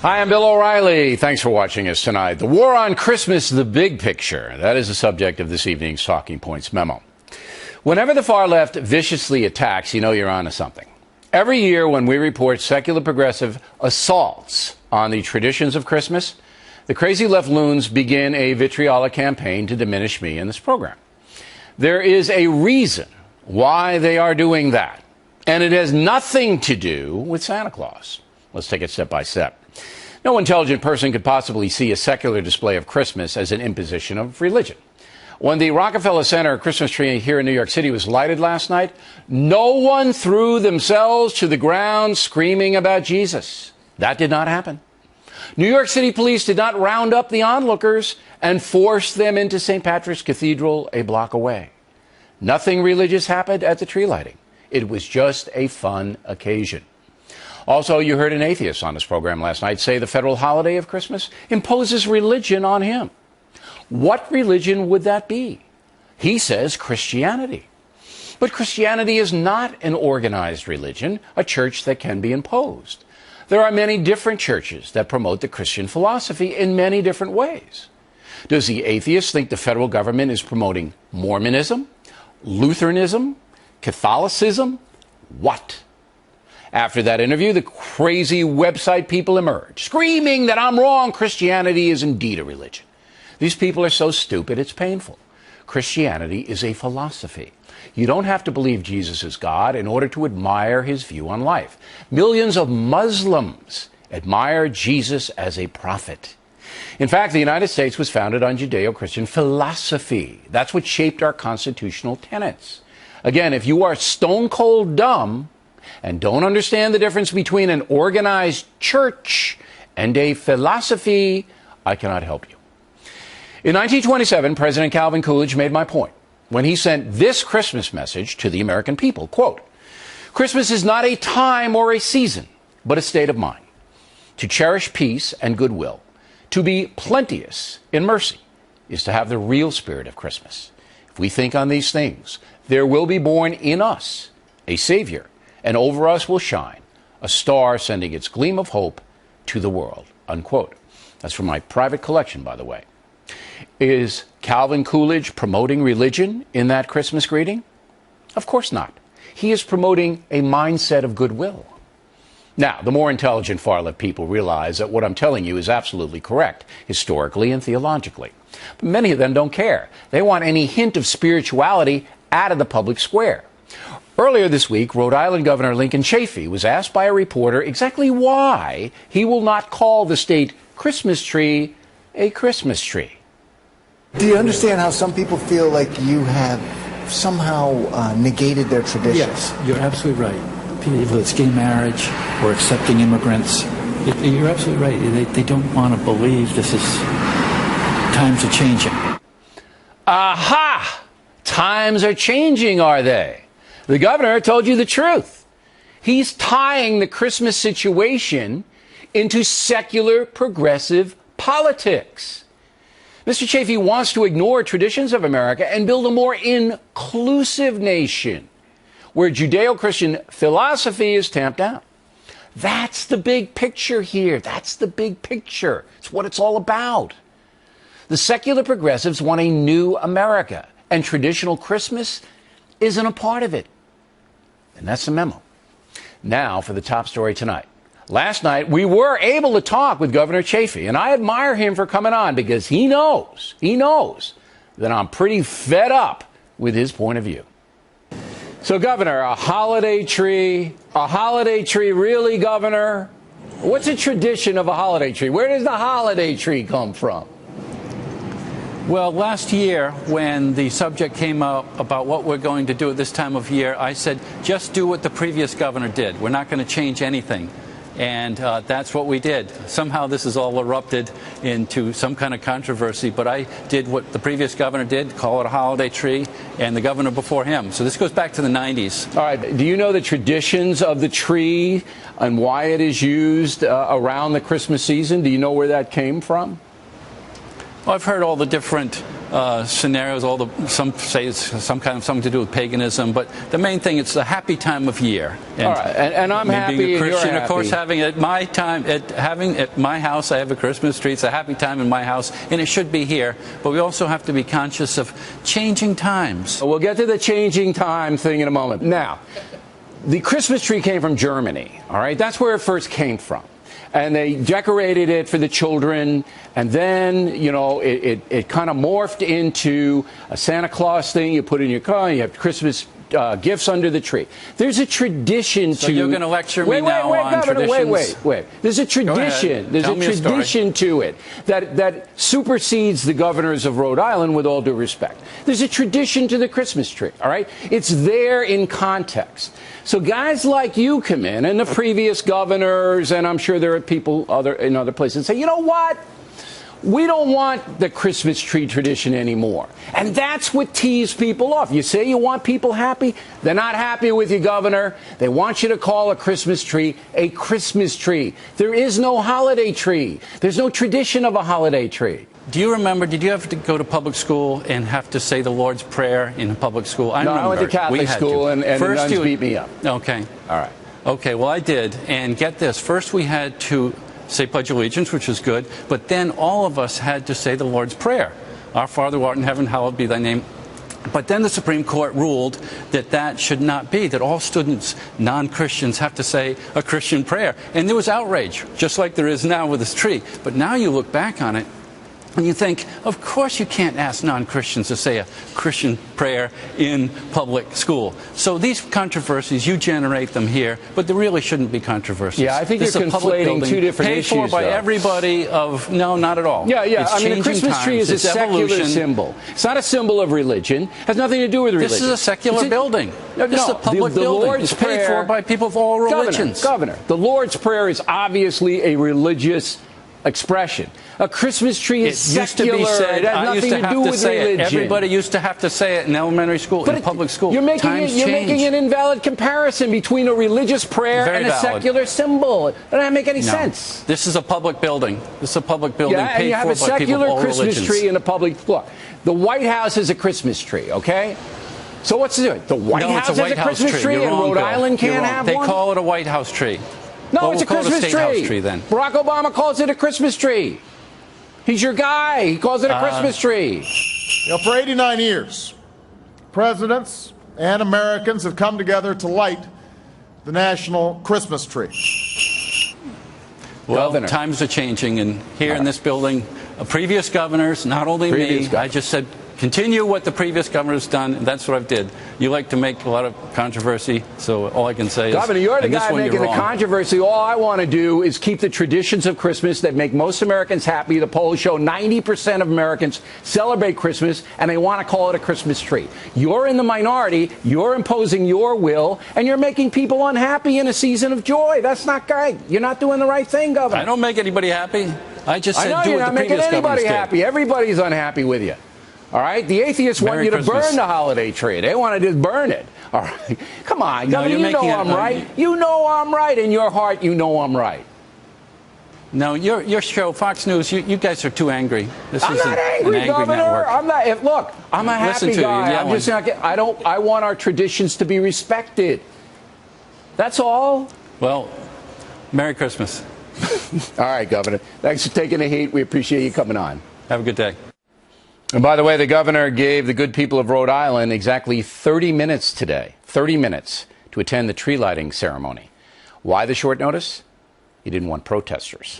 Hi, I'm Bill O'Reilly. Thanks for watching us tonight. The war on Christmas, the big picture. That is the subject of this evening's Talking Points memo. Whenever the far left viciously attacks, you know you're onto something. Every year when we report secular progressive assaults on the traditions of Christmas, the crazy left loons begin a vitriolic campaign to diminish me in this program. There is a reason why they are doing that, and it has nothing to do with Santa Claus. Let's take it step by step. No intelligent person could possibly see a secular display of Christmas as an imposition of religion. When the Rockefeller Center Christmas tree here in New York City was lighted last night, no one threw themselves to the ground screaming about Jesus. That did not happen. New York City police did not round up the onlookers and force them into St. Patrick's Cathedral a block away. Nothing religious happened at the tree lighting. It was just a fun occasion. Also, you heard an atheist on this program last night say the federal holiday of Christmas imposes religion on him. What religion would that be? He says Christianity. But Christianity is not an organized religion, a church that can be imposed. There are many different churches that promote the Christian philosophy in many different ways. Does the atheist think the federal government is promoting Mormonism, Lutheranism, Catholicism? What? After that interview, the crazy website people emerged, screaming that I'm wrong. Christianity is indeed a religion. These people are so stupid, it's painful. Christianity is a philosophy. You don't have to believe Jesus is God in order to admire his view on life. Millions of Muslims admire Jesus as a prophet. In fact, the United States was founded on Judeo-Christian philosophy. That's what shaped our constitutional tenets. Again, if you are stone cold dumb and don't understand the difference between an organized church and a philosophy, I cannot help you. In 1927, President Calvin Coolidge made my point when he sent this Christmas message to the American people, quote, "Christmas is not a time or a season, but a state of mind. To cherish peace and goodwill, to be plenteous in mercy, is to have the real spirit of Christmas. If we think on these things, there will be born in us a Savior, and over us will shine a star sending its gleam of hope to the world," unquote. That's from my private collection, by the way. Is Calvin Coolidge promoting religion in that Christmas greeting? Of course not. He is promoting a mindset of goodwill. Now, the more intelligent far-left people realize that what I'm telling you is absolutely correct, historically and theologically. But many of them don't care. They want any hint of spirituality out of the public square. Earlier this week, Rhode Island Governor Lincoln Chafee was asked by a reporter exactly why he will not call the state Christmas tree a Christmas tree. Do you understand how some people feel like you have somehow negated their traditions? Yes, you're absolutely right. People, it's gay marriage or accepting immigrants. You're absolutely right. They don't want to believe this is times are changing. Aha! Times are changing, are they? The governor told you the truth. He's tying the Christmas situation into secular progressive politics. Mr. Chafee wants to ignore traditions of America and build a more inclusive nation where Judeo-Christian philosophy is tamped down. That's the big picture here. That's the big picture. It's what it's all about. The secular progressives want a new America, and traditional Christmas isn't a part of it. And that's the memo. Now for the top story tonight. Last night, we were able to talk with Governor Chafee, and I admire him for coming on because he knows that I'm pretty fed up with his point of view. So, Governor, a holiday tree really, Governor? What's a tradition of a holiday tree? Where does the holiday tree come from? Well, last year, when the subject came up about what we're going to do at this time of year, I said, just do what the previous governor did. We're not going to change anything. And that's what we did. Somehow this has all erupted into some kind of controversy, but I did what the previous governor did, call it a holiday tree, and the governor before him. So this goes back to the 90s. All right. Do you know the traditions of the tree and why it is used around the Christmas season? Do you know where that came from? Well, I've heard all the different scenarios. Some say it's something to do with paganism, but the main thing, it's a happy time of year. And, all right, and I'm happy. Being a Christian, and you're of course, happy. having at my house, I have a Christmas tree. It's a happy time in my house, and it should be here. But we also have to be conscious of changing times. We'll get to the changing time thing in a moment. Now, the Christmas tree came from Germany. All right, that's where it first came from. And they decorated it for the children, and then, you know, it kind of morphed into a Santa Claus thing. You put it in your car, and you have Christmas gifts under the tree. There's a tradition so to... you're going to lecture me now on Governor, traditions? Wait. There's a tradition. There's a tradition to it that supersedes the governors of Rhode Island, with all due respect. There's a tradition to the Christmas tree, all right? It's there in context. So guys like you come in, and the previous governors, and I'm sure there are people in other places, say, you know what? We don't want the Christmas tree tradition anymore. And that's what tees people off. You say you want people happy, they're not happy with you, Governor. They want you to call a Christmas tree a Christmas tree. There is no holiday tree. There's no tradition of a holiday tree. Do you remember, did you have to go to public school and have to say the Lord's Prayer in public school? No, I went to Catholic school, and the nuns beat me up. Okay. All right. Okay, well, I did. And get this. First, we had to say Pledge Allegiance, which was good, but then all of us had to say the Lord's Prayer. Our Father who art in heaven, hallowed be thy name. But then the Supreme Court ruled that that should not be, that all students, non-Christians, have to say a Christian prayer. And there was outrage, just like there is now with this tree. But now you look back on it, and you think, of course you can't ask non-Christians to say a Christian prayer in public school. So these controversies, you generate them here, but there really shouldn't be controversies. Yeah, I think you're conflating two different issues. Paid for by everybody of, no, not at all. Yeah. It's I mean, a Christmas tree is a secular symbol. It's not a symbol of religion. It has nothing to do with religion. This is a secular building. This is a public building. Lord's it's paid for by people of all religions. Governor, the Lord's Prayer is obviously a religious expression. A Christmas tree is secular. It has nothing to do with religion. Everybody used to have to say it in elementary school, in public school. You're making an invalid comparison between a religious prayer and a secular symbol. It doesn't make any sense. This is a public building. This is a public building paid for by people of all religions. You have a secular Christmas tree in a public... Look, the White House is a Christmas tree, okay? So what's to do? The White House is a Christmas tree, and Rhode Island can't have one? They call it a White House tree. No, it's a Christmas tree. Then. Barack Obama calls it a Christmas tree. He's your guy. He calls it a Christmas tree. You know, for 89 years, presidents and Americans have come together to light the national Christmas tree. Well, times are changing, and here in this building, previous governors, not only me, I just said, continue what the previous governor's done, and that's what I've did. You like to make a lot of controversy, so all I can say is... Governor, you're the guy making the controversy. All I want to do is keep the traditions of Christmas that make most Americans happy. The polls show 90% of Americans celebrate Christmas, and they want to call it a Christmas tree. You're in the minority, you're imposing your will, and you're making people unhappy in a season of joy. That's not right. You're not doing the right thing, Governor. I don't make anybody happy. I just said do what the previous governors did. I know you're not making anybody happy. Everybody's unhappy with you. All right? The atheists want you to burn the holiday tree. They want to just burn it. All right? Come on, Governor, you know I'm right. You know I'm right. In your heart, you know I'm right. No, your show, Fox News, you guys are too angry. I'm not angry, Governor. I'm not. Look, I'm a happy guy. I'm just not. I want our traditions to be respected. That's all. Well, Merry Christmas. All right, Governor. Thanks for taking the heat. We appreciate you coming on. Have a good day. And by the way, the governor gave the good people of Rhode Island exactly 30 minutes today, 30 minutes to attend the tree lighting ceremony. Why the short notice? He didn't want protesters.